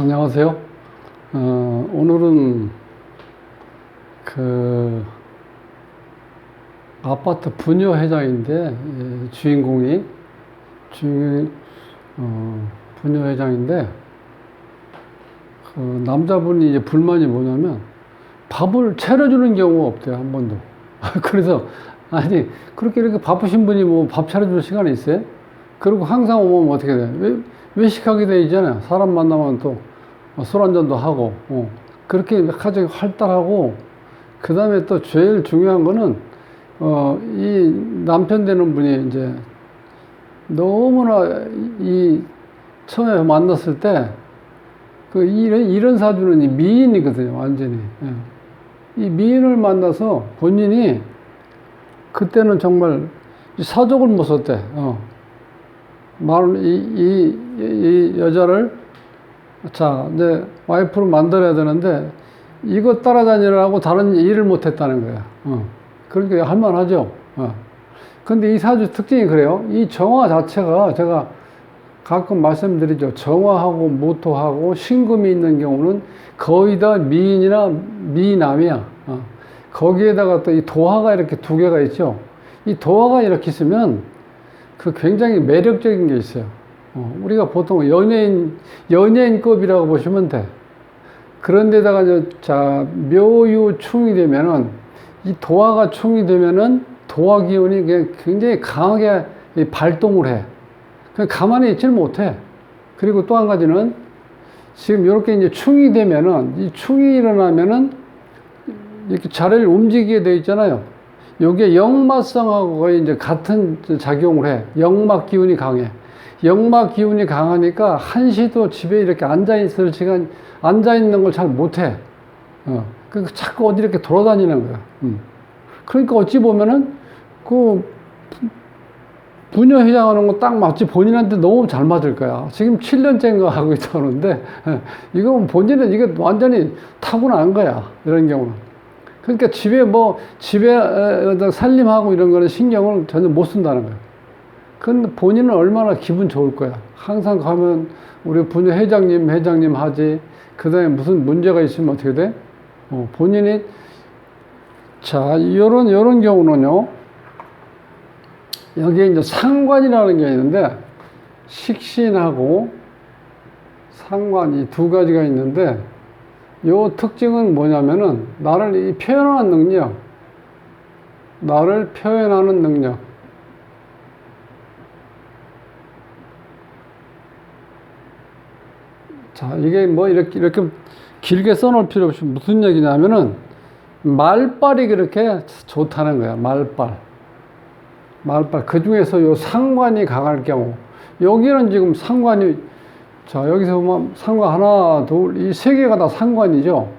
안녕하세요. 오늘은 그 아파트 부녀 회장인데 주인공이 부녀 회장인데 그 남자분이 이제 불만이 뭐냐면 밥을 차려주는 경우가 없대요, 한 번도. 그래서 아니 그렇게 이렇게 바쁘신 분이 뭐 밥 차려줄 시간이 있어요? 그리고 항상 오면 어떻게 돼? 외식하게 돼 있잖아요. 사람 만나면 또 술 한잔도 하고, 그렇게 가장 활달하고, 그 다음에 또 제일 중요한 거는, 이 남편 되는 분이 이제 너무나 처음에 만났을 때, 이런 사주는 이 미인이거든요, 완전히. 예. 이 미인을 만나서 본인이 그때는 정말 사족을 못 썼대. 이 여자를 자, 이제 와이프를 만들어야 되는데 이거 따라다니라고 다른 일을 못 했다는 거야. 그러니까 할만하죠. 근데 이 사주 특징이 그래요. 이 정화 자체가 제가 가끔 말씀드리죠. 정화하고 모토하고 신금이 있는 경우는 거의 다 미인이나 미남이야. 거기에다가 또 이 도화가 이렇게 두 개가 있죠. 이 도화가 이렇게 있으면 그 굉장히 매력적인 게 있어요. 우리가 보통 연예인급이라고 보시면 돼. 그런데다가 묘유충이 되면은 이 도화가 충이 되면은 도화 기운이 굉장히 강하게 발동을 해. 그냥 가만히 있지를 못해. 그리고 또 한 가지는 지금 이렇게 이제 충이 되면은 이 충이 일어나면은 이렇게 자리를 움직이게 돼 있잖아요. 요게 역마성하고 거의 이제 같은 작용을 해. 역마 기운이 강해. 역마 기운이 강하니까 한시도 집에 이렇게 앉아있을 시간, 앉아있는 걸 잘 못해. 그러니까 자꾸 어디 이렇게 돌아다니는 거야. 그러니까 어찌 보면은, 부녀 회장하는 거 딱 맞지 본인한테 너무 잘 맞을 거야. 지금 7년째인가 하고 있다는데, 이거 본인은 이게 완전히 타고난 거야. 이런 경우는. 그러니까 집에 살림하고 이런 거는 신경을 전혀 못 쓴다는 거야. 근데 본인은 얼마나 기분 좋을 거야. 항상 가면 우리 부녀 회장님 하지. 그 다음에 무슨 문제가 있으면 어떻게 돼? 본인이, 자, 요런 경우는요, 여기에 이제 상관이라는 게 있는데, 식신하고 상관 이 두 가지가 있는데, 요 특징은 뭐냐면은, 나를 표현하는 능력. 자, 이게 뭐 이렇게 길게 써놓을 필요 없이 무슨 얘기냐면은 말빨이 그렇게 좋다는 거야. 말빨. 그 중에서 요 상관이 강할 경우. 여기는 지금 상관이, 자, 여기서 보면 상관 하나, 둘, 이 세 개가 다 상관이죠.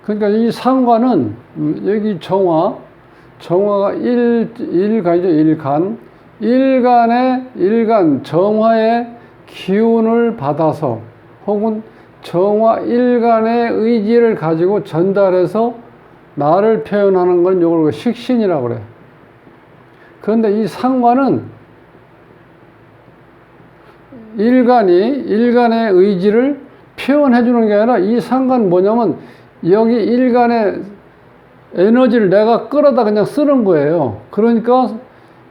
그러니까 이 상관은, 여기 정화가 일간이죠. 일간, 정화의 기운을 받아서 혹은 정화 일간의 의지를 가지고 전달해서 나를 표현하는 건 이걸 식신이라고 그래. 그런데 이 상관은 일간의 의지를 표현해 주는 게 아니라 이 상관 뭐냐면 여기 일간의 에너지를 내가 끌어다 그냥 쓰는 거예요. 그러니까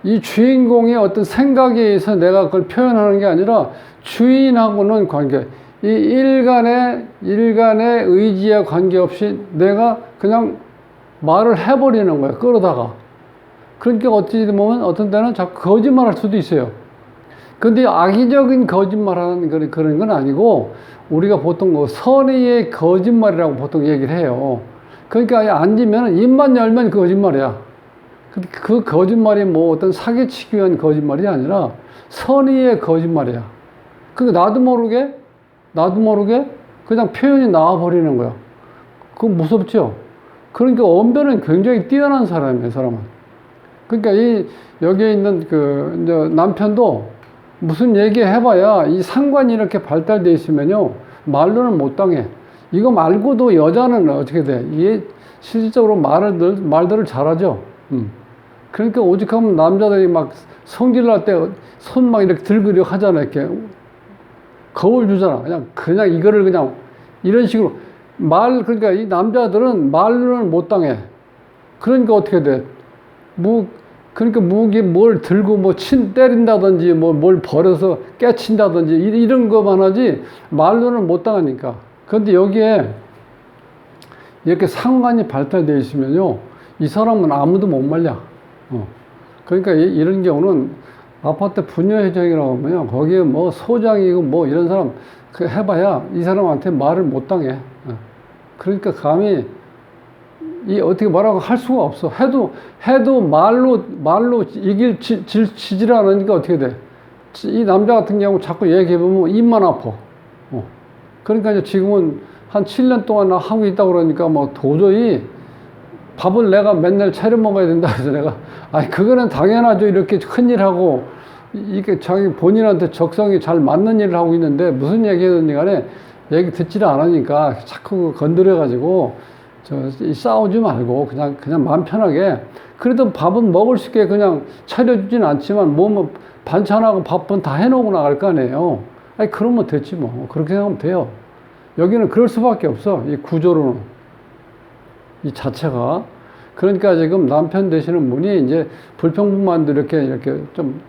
이 주인공의 어떤 생각에 의해서 내가 그걸 표현하는 게 아니라 주인하고는 이 일간의 의지와 관계없이 내가 그냥 말을 해버리는 거야, 끌어다가. 그러니까 어찌 보면 어떤 때는 자꾸 거짓말 할 수도 있어요. 근데 악의적인 거짓말 하는 그런 건 아니고, 우리가 보통 선의의 거짓말이라고 보통 얘기를 해요. 그러니까 앉으면 입만 열면 거짓말이야. 근데 그 거짓말이 뭐 어떤 사기치기 위한 거짓말이 아니라 선의의 거짓말이야. 그러니까 나도 모르게 그냥 표현이 나와버리는 거야. 그거 무섭죠? 그러니까 언변은 굉장히 뛰어난 사람이에요, 사람은. 그러니까 여기에 있는 이제 남편도 무슨 얘기 해봐야 이 상관이 이렇게 발달되어 있으면요, 말로는 못 당해. 이거 말고도 여자는 어떻게 돼? 이게 실질적으로 말들을 잘하죠. 그러니까 오직하면 남자들이 막 성질 날 때 손 막 이렇게 들고 이렇게 하잖아, 이렇게. 겁을 주잖아. 그냥 이거를 그냥 이런 식으로 그러니까 이 남자들은 말로는 못 당해. 그러니까 어떻게 돼? 그러니까 무기 뭘 들고 뭐 때린다든지 뭘 버려서 깨친다든지 이런 것만 하지 말로는 못 당하니까. 그런데 여기에 이렇게 상관이 발달되어 있으면요, 이 사람은 아무도 못 말려. 그러니까 이런 경우는 아파트 분녀회장이라고 하면요, 거기에 뭐 소장이고 뭐 이런 사람 해봐야 이 사람한테 말을 못 당해. 그러니까 감히 어떻게 뭐라고 할 수가 없어. 해도 말로 지질 않으니까 어떻게 돼? 이 남자 같은 경우 자꾸 얘기해보면 입만 아파. 그러니까 이제 지금은 한 7년 동안 하고 있다고 그러니까 뭐 도저히 밥을 내가 맨날 차려 먹어야 된다 해서 내가, 아니, 그거는 당연하죠. 이렇게 큰일하고, 이게 자기 본인한테 적성이 잘 맞는 일을 하고 있는데 무슨 얘기 하든지 간에 얘기 듣지를 않으니까 자꾸 건드려가지고, 싸우지 말고 그냥 마음 편하게, 그래도 밥은 먹을 수 있게 그냥 차려주진 않지만 뭐 반찬하고 밥은 다 해놓고 나갈 거 아니에요. 아니, 그러면 됐지 뭐. 그렇게 생각하면 돼요. 여기는 그럴 수밖에 없어. 이 구조로는. 이 자체가. 그러니까 지금 남편 되시는 분이 이제 불평분만도 이렇게 좀,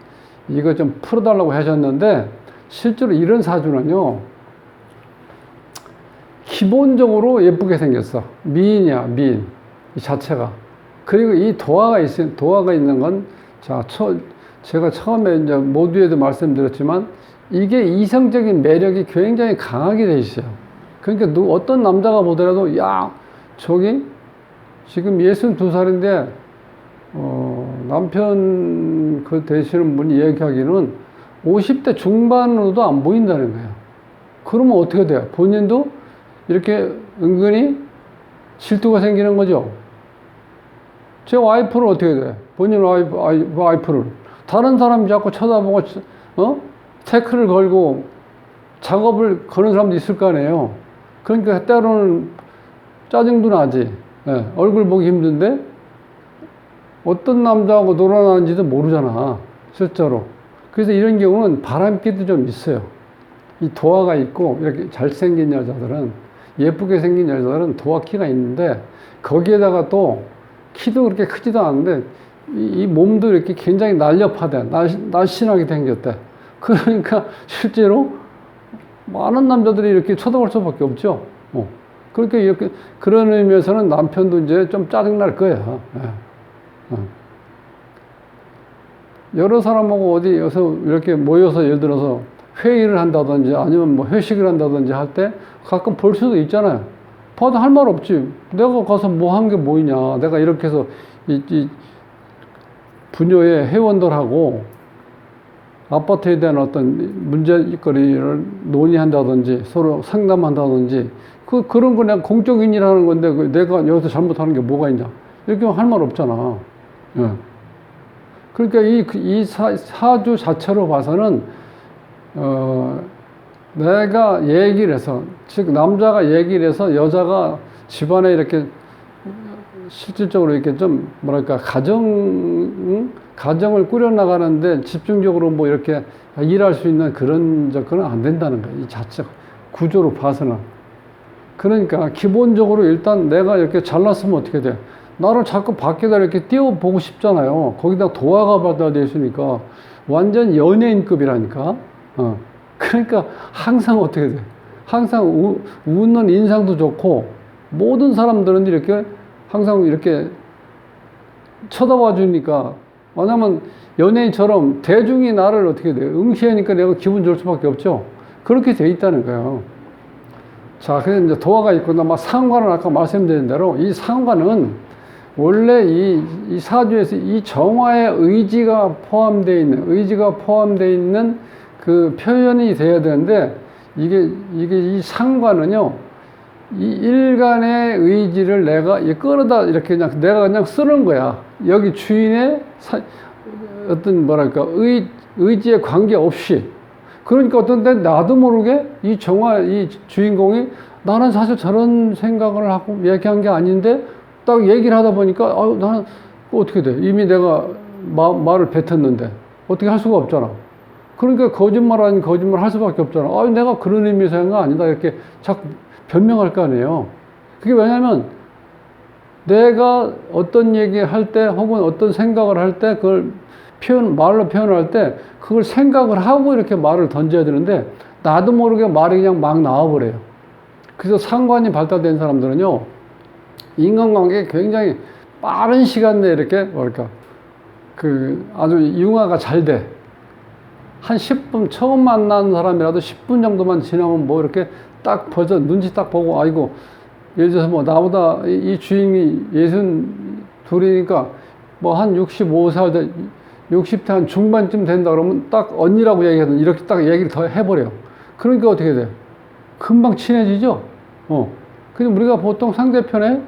이거 좀 풀어달라고 하셨는데, 실제로 이런 사주는요, 기본적으로 예쁘게 생겼어. 미인이야, 미인. 이 자체가. 그리고 이 도화가 있는 건, 제가 처음에 이제 모두에도 말씀드렸지만, 이게 이성적인 매력이 굉장히 강하게 돼 있어요. 그러니까 어떤 남자가 보더라도, 야, 저기, 지금 62살인데, 남편 되시는 분이 얘기하기는 50대 중반으로도 안 보인다는 거예요. 그러면 어떻게 돼요? 본인도 이렇게 은근히 질투가 생기는 거죠. 제 와이프를 어떻게 돼? 본인 와이프를. 다른 사람이 자꾸 쳐다보고, 태클을 걸고 작업을 거는 사람도 있을 거 아니에요. 그러니까 때로는 짜증도 나지. 예, 얼굴 보기 힘든데 어떤 남자하고 놀아나는지도 모르잖아, 실제로. 그래서 이런 경우는 바람기도 좀 있어요. 이 도화가 있고 이렇게 잘생긴 여자들은, 예쁘게 생긴 여자들은 도화키가 있는데, 거기에다가 또 키도 그렇게 크지도 않은데 이 몸도 이렇게 굉장히 날렵하대. 날씬하게 생겼대. 그러니까 실제로 많은 남자들이 이렇게 쳐다볼 수밖에 없죠. 그러니까 이렇게, 그런 의미에서는 남편도 이제 좀 짜증날 거예요. 여러 사람하고 어디에서 이렇게 모여서 예를 들어서 회의를 한다든지 아니면 뭐 회식을 한다든지 할 때 가끔 볼 수도 있잖아요. 봐도 할 말 없지. 내가 가서 뭐 한 게 뭐이냐. 내가 이렇게 해서 이 부녀의 회원들하고 아파트에 대한 어떤 문제거리를 논의한다든지 서로 상담한다든지, 그런 거 내가 공적인 일 하는 건데 내가 여기서 잘못하는 게 뭐가 있냐. 이렇게 할 말 없잖아. 예. 그러니까 이 사주 자체로 봐서는, 내가 얘기를 해서, 즉, 남자가 얘기를 해서 여자가 집안에 이렇게 실질적으로 이렇게 좀, 뭐랄까, 가정을 꾸려나가는데 집중적으로 뭐 이렇게 일할 수 있는 그런 접근은 안 된다는 거야. 이 자체 구조로 봐서는. 그러니까 기본적으로 일단 내가 이렇게 잘났으면 어떻게 돼? 나를 자꾸 밖에다 이렇게 띄워보고 싶잖아요. 거기다 도화가 받아야 있으니까 완전 연예인급이라니까. 그러니까 항상 어떻게 돼? 항상 웃는 인상도 좋고, 모든 사람들은 이렇게 항상 이렇게 쳐다봐 주니까, 왜냐면 연예인처럼 대중이 나를 어떻게 돼? 응시하니까 내가 기분 좋을 수밖에 없죠. 그렇게 돼 있다는 거예요. 자, 그래서 이제 도화가 있구나. 막 상관은 아까 말씀드린 대로, 이 상관은 원래 이 사주에서 이 정화의 의지가 포함되어 있는 그 표현이 돼야 되는데, 이게 이 상관은요, 이 일간의 의지를 내가 끌어다 이렇게 내가 그냥 쓰는 거야. 여기 주인의 어떤 뭐랄까 의지에 관계없이. 그러니까 어떤 때 나도 모르게 이 주인공이 나는 사실 저런 생각을 하고 얘기한 게 아닌데 딱 얘기를 하다 보니까 나는 어떻게 돼? 이미 내가 말을 뱉었는데 어떻게 할 수가 없잖아. 그러니까 거짓말 아닌 거짓말 할 수밖에 없잖아. 내가 그런 의미에서 한 거 아니다. 이렇게 자꾸 변명할 거 아니에요. 그게 왜냐면 내가 어떤 얘기 할 때 혹은 어떤 생각을 할 때 그걸 말로 표현할 때 그걸 생각을 하고 이렇게 말을 던져야 되는데 나도 모르게 말이 그냥 막 나와버려요. 그래서 상관이 발달된 사람들은요, 인간관계에 굉장히 빠른 시간 내에 이렇게 뭐랄까 아주 융화가 잘 돼. 한 10분, 처음 만난 사람이라도 10분 정도만 지나면 뭐 이렇게 딱 벌써 눈치 딱 보고, 아이고, 예를 들어서 뭐 나보다 이 주인이 62이니까 뭐 한 65세, 60대 한 중반쯤 된다 그러면 딱 언니라고 얘기하든 이렇게 딱 얘기를 더 해버려요. 그러니까 어떻게 돼요? 금방 친해지죠? 근데 우리가 보통 상대편에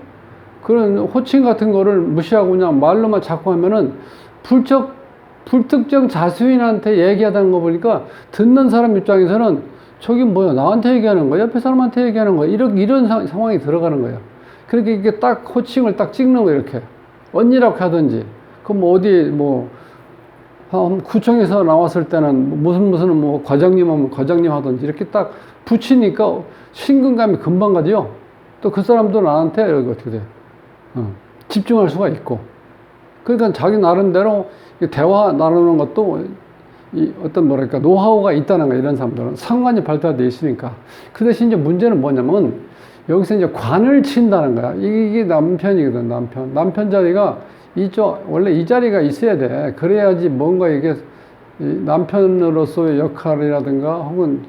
그런 호칭 같은 거를 무시하고 그냥 말로만 자꾸 하면은 불특정 자수인한테 얘기하다는 거 보니까 듣는 사람 입장에서는 저기 뭐야, 나한테 얘기하는 거야? 옆에 사람한테 얘기하는 거야? 이런 상황이 들어가는 거예요. 그렇게 이게 딱 호칭을 딱 찍는 거예요, 이렇게. 언니라고 하든지. 그럼 뭐 어디 뭐, 구청에서 나왔을 때는 무슨 뭐 과장님 하면 과장님 하든지 이렇게 딱 붙이니까 친근감이 금방 가죠. 또 그 사람도 나한테 여기 어떻게 돼? 집중할 수가 있고. 그러니까 자기 나름대로 대화 나누는 것도 어떤 뭐랄까 노하우가 있다는 거야. 이런 사람들은 상관이 발달되어 있으니까. 그 대신 이제 문제는 뭐냐면 여기서 이제 관을 친다는 거야. 이게 남편이거든. 남편 자리가 원래 이 자리가 있어야 돼. 그래야지 뭔가 이게 남편으로서의 역할이라든가 혹은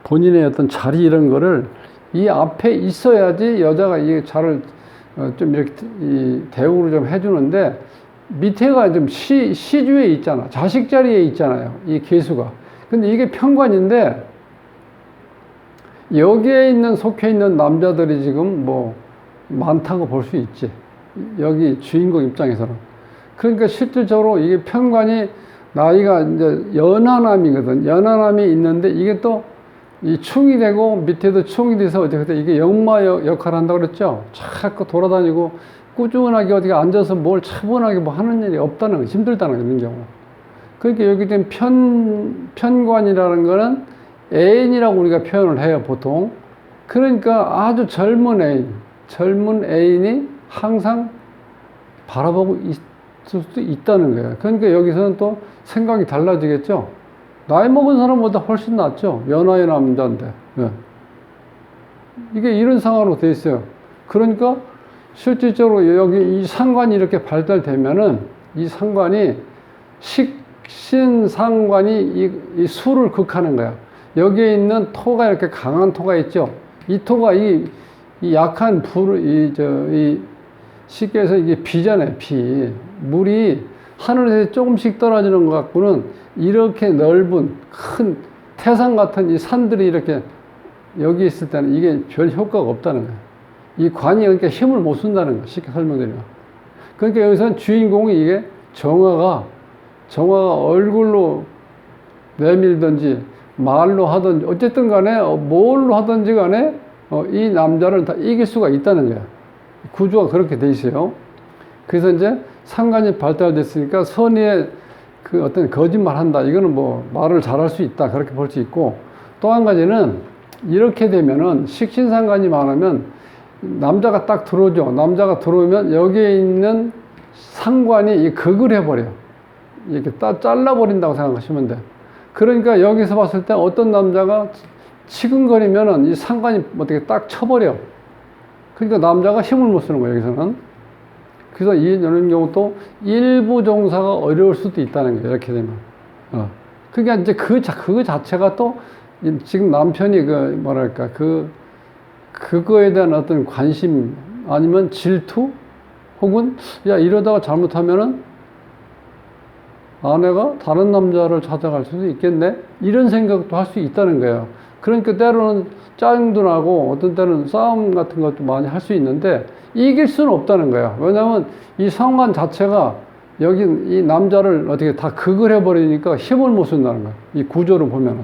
본인의 어떤 자리 이런 거를 이 앞에 있어야지 여자가 이 자를 좀 이렇게 대우를 좀 해주는데, 밑에가 좀 시주에 있잖아. 자식 자리에 있잖아요. 이 개수가. 근데 이게 편관인데, 여기에 속해 있는 남자들이 지금 뭐, 많다고 볼 수 있지. 여기 주인공 입장에서는. 그러니까 실질적으로 이게 편관이 나이가 이제 연하남이거든. 연하남이 있는데 이게 또 이 충이 되고 밑에도 충이 돼서 어떻게 이게 역마 역할을 한다고 그랬죠. 자꾸 돌아다니고 꾸준하게 어디가 앉아서 뭘 차분하게 뭐 하는 일이 없다는 거, 힘들다는 거, 이런 경우. 그러니까 여기 된 편관이라는 거는 애인이라고 우리가 표현을 해요, 보통. 그러니까 아주 젊은 애인이 항상 바라보고 있을 수도 있다는 거예요. 그러니까 여기서는 또 생각이 달라지겠죠. 나이 먹은 사람보다 훨씬 낫죠. 연하의 남자인데. 예. 이게 이런 상황으로 돼 있어요. 그러니까 실질적으로 여기 이 상관이 이렇게 발달되면은 이 상관이 식신상관이 이 수를 극하는 거야. 여기에 있는 토가 이렇게 강한 토가 있죠. 이 토가 이 약한 쉽게 해서 이게 비잖아요, 비. 물이 하늘에서 조금씩 떨어지는 것 같고는 이렇게 넓은 큰 태산 같은 이 산들이 이렇게 여기 있을 때는 이게 별 효과가 없다는 거예요. 이 관이 그러니까 힘을 못 쓴다는 거예요. 쉽게 설명드리면. 그러니까 여기서는 주인공이 이게 정화가 얼굴로 내밀든지 말로 하든지 어쨌든 간에 뭘로 하든지 간에 이 남자를 다 이길 수가 있다는 거예요. 구조가 그렇게 돼 있어요. 그래서 이제 상관이 발달됐으니까 선의의 그 어떤 거짓말 한다. 이거는 뭐 말을 잘할 수 있다. 그렇게 볼 수 있고, 또 한 가지는 이렇게 되면은 식신상관이 많으면 남자가 딱 들어오죠. 남자가 들어오면 여기에 있는 상관이 이 극을 해버려요. 이렇게 딱 잘라버린다고 생각하시면 돼. 그러니까 여기서 봤을 때 어떤 남자가 치근거리면은 이 상관이 어떻게 딱 쳐버려. 그러니까 남자가 힘을 못 쓰는 거예요, 여기서는. 그래서 이런 경우도 일부 종사가 어려울 수도 있다는 거예요, 이렇게 되면. 그러니까 이제 그거 자체가 또 지금 남편이 그거에 대한 어떤 관심 아니면 질투 혹은 야, 이러다가 잘못하면은 아내가 다른 남자를 찾아갈 수도 있겠네? 이런 생각도 할 수 있다는 거예요. 그러니까 때로는 짜증도 나고 어떤 때는 싸움 같은 것도 많이 할 수 있는데 이길 수는 없다는 거야. 왜냐하면 이 상관 자체가 여기 이 남자를 어떻게 다 극을 해버리니까 힘을 못 쓴다는 거야. 이 구조를 보면은.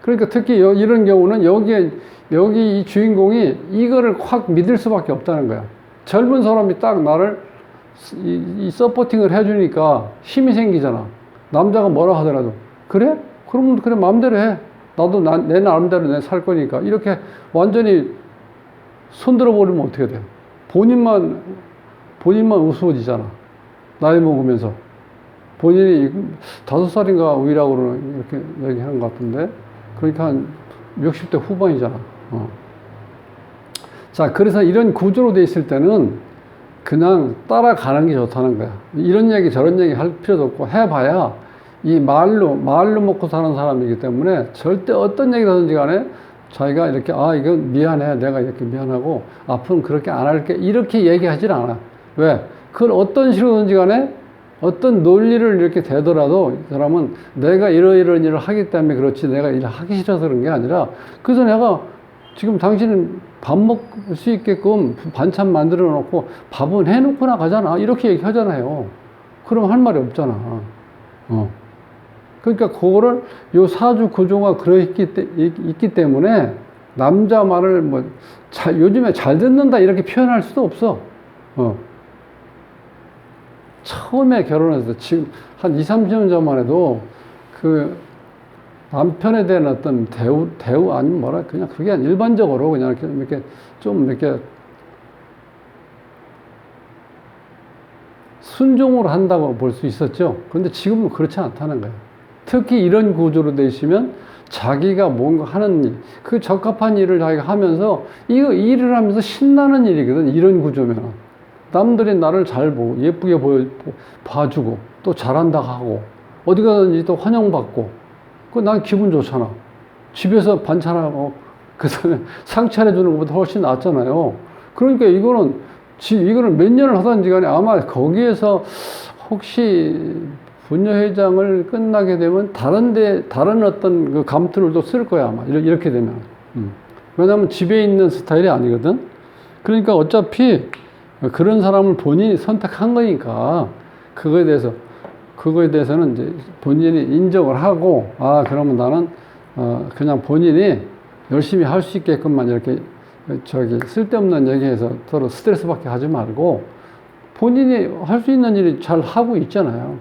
그러니까 특히 이런 경우는 여기 이 주인공이 이거를 확 믿을 수밖에 없다는 거야. 젊은 사람이 딱 나를 이 서포팅을 해주니까 힘이 생기잖아. 남자가 뭐라 하더라도. 그래? 그러면 그래, 마음대로 해. 나도 내 나름대로 내 살 거니까. 이렇게 완전히 손들어 버리면 어떻게 돼요? 본인만 우스워지잖아. 나이 먹으면서. 본인이 5살인가 위라고 이렇게 얘기하는 것 같은데. 그러니까 한 60대 후반이잖아. 자, 그래서 이런 구조로 돼 있을 때는 그냥 따라가는 게 좋다는 거야. 이런 얘기 저런 얘기 할 필요도 없고 해봐야 이 말로 먹고 사는 사람이기 때문에 절대 어떤 얘기를 하든지 간에 자기가 이렇게 이건 미안해. 내가 이렇게 미안하고 앞으로는 그렇게 안 할게. 이렇게 얘기하질 않아. 왜? 그걸 어떤 식으로든지 간에 어떤 논리를 이렇게 대더라도 이 사람은 내가 이런 일을 하기 때문에 그렇지 내가 일을 하기 싫어서 그런 게 아니라 그래서 내가 지금 당신은 밥 먹을 수 있게끔 반찬 만들어 놓고 밥은 해놓고 나가잖아. 이렇게 얘기하잖아요. 그럼 할 말이 없잖아. 그러니까 그거를 요 사주 구조가 있기 때문에 남자 말을 요즘에 잘 듣는다 이렇게 표현할 수도 없어. 처음에 결혼해서 지금 한 30년 전만 해도 그 남편에 대한 어떤 대우 아니면 그냥 그게 일반적으로 그냥 이렇게 좀 이렇게 순종으로 한다고 볼 수 있었죠. 그런데 지금은 그렇지 않다는 거예요. 특히 이런 구조로 돼 있으면 자기가 뭔가 하는 일, 그 적합한 일을 자기가 하면서 이거 일을 하면서 신나는 일이거든. 이런 구조면 남들이 나를 잘 보고 예쁘게 봐주고 또 잘한다 하고 어디 가든지 또 환영받고 난 기분 좋잖아. 집에서 반찬하고 그 다음에 상 차려주는 것보다 훨씬 낫잖아요. 그러니까 이거는 몇 년을 하든지 간에 아마 거기에서 혹시 분녀회장을 끝나게 되면 다른 어떤 그 감투를 또 쓸 거야, 아마. 이렇게 되면. 왜냐면 집에 있는 스타일이 아니거든. 그러니까 어차피 그런 사람을 본인이 선택한 거니까 그거에 대해서는 이제 본인이 인정을 하고, 그러면 나는, 그냥 본인이 열심히 할 수 있게끔만 이렇게, 쓸데없는 얘기해서 서로 스트레스 받게 하지 말고, 본인이 할 수 있는 일이 잘 하고 있잖아요.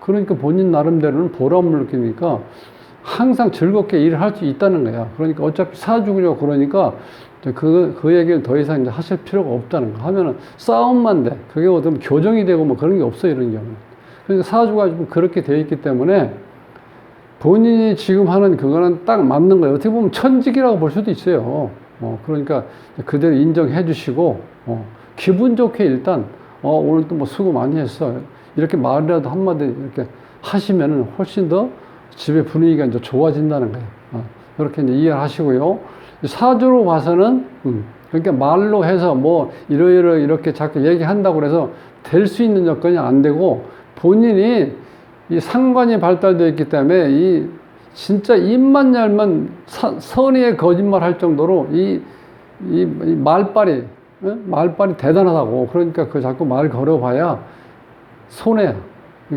그러니까 본인 나름대로는 보람을 느끼니까 항상 즐겁게 일을 할 수 있다는 거야. 그러니까 어차피 사주구조 그러니까 그 얘기를 더 이상 이제 하실 필요가 없다는 거. 하면은 싸움만 돼. 그게 어떤 교정이 되고 뭐 그런 게 없어요, 이런 경우는. 그러니까 사주가 좀 그렇게 되어 있기 때문에 본인이 지금 하는 그거는 딱 맞는 거예요. 어떻게 보면 천직이라고 볼 수도 있어요. 그러니까 그대로 인정해 주시고, 기분 좋게 일단, 오늘 또 뭐 수고 많이 했어. 이렇게 말이라도 한마디 이렇게 하시면은 훨씬 더 집의 분위기가 이제 좋아진다는 거예요. 그렇게 이제 이해를 하시고요. 사주로 봐서는, 그러니까 말로 해서 뭐 이렇게 자꾸 얘기한다고 그래서 될 수 있는 여건이 안 되고 본인이 이 상관이 발달되어 있기 때문에 진짜 입만 열면 선의의 거짓말 할 정도로 이 말빨이 대단하다고. 그러니까 그 자꾸 말 걸어봐야 손해야.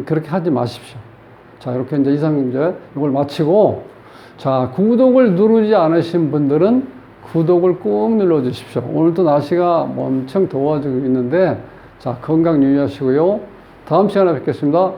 그렇게 하지 마십시오. 자, 이렇게 이제 이상 이걸 마치고, 자, 구독을 누르지 않으신 분들은 구독을 꾹 눌러 주십시오. 오늘도 날씨가 엄청 더워지고 있는데, 자, 건강 유의하시고요. 다음 시간에 뵙겠습니다.